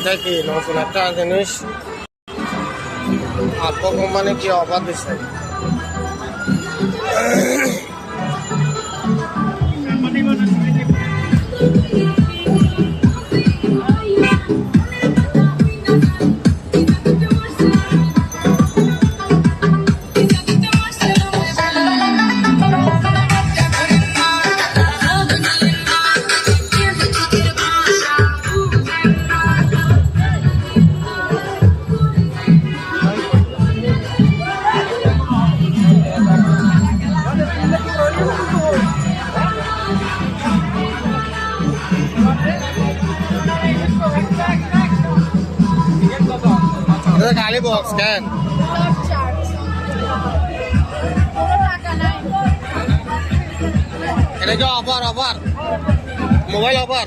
এটা কি নতুন একটা জিনিস আপো কোম্পানি কি অফার দিচ্ছে खाली बॉक्स कैन এটা কি offer mobile offer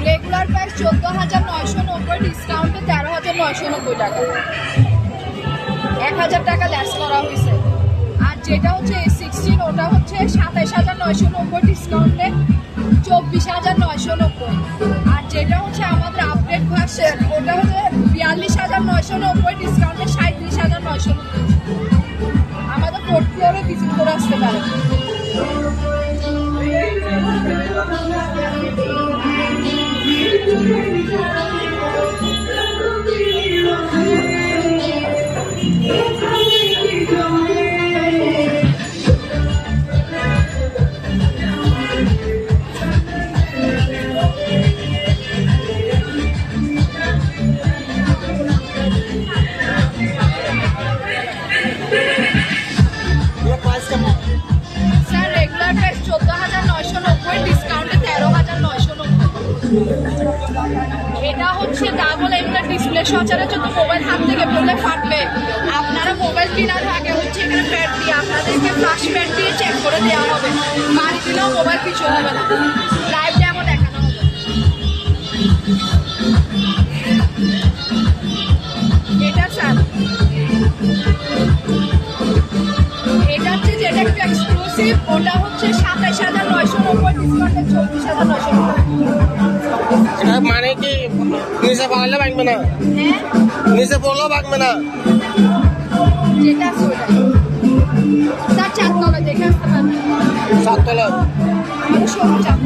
regular price 14,990 ডিসকাউন্টে 13,990 টাকা 1,000 টাকা লেস করা হয়েছে। আর যেটা হচ্ছে A16 ওটা হচ্ছে 27,990 ডিসকাউন্টে 24,990। আর যেটা হচ্ছে আমাদের আপডেট ভার্সন ওটা হচ্ছে 42,990 ডিসকাউন্টে 37,990। আমাদের ফোর্থ ফ্লোরে ভিজিট করে আসতে পারেন। স্যার রেগুলার প্রাইস 14,990 ডিসকাউন্টে 13,990। এটা হচ্ছে ডাবল এগুলো ডিসপ্লে সচরাচর তো মোবাইল হাত থেকে পড়লে ফাটবে। আপনারা মোবাইল কেনার আগে হচ্ছে এখানে প্যাড দিয়ে আপনাদেরকে ফ্লাশ প্যাড দিয়ে চেক করে দেওয়া হবে। বাড়ি দিলেও মোবাইল কিছু হবে না, লাইভ ডেমো দেখানো হবে। এটা স্যার এটা হচ্ছে যেটা একটু এক্সক্লুসিভ ওটা হচ্ছে 27,990 ডিসকাউন্টে 24,990। এটা মানে কি নিচে পড়লে ভাঙবে না? হ্যাঁ নিচে পড়লেও ভাঙবে না। যেটা স্যার 4 তলায় দেখে আসতে পারেন। 7 তলা আমাদের শোরুম 4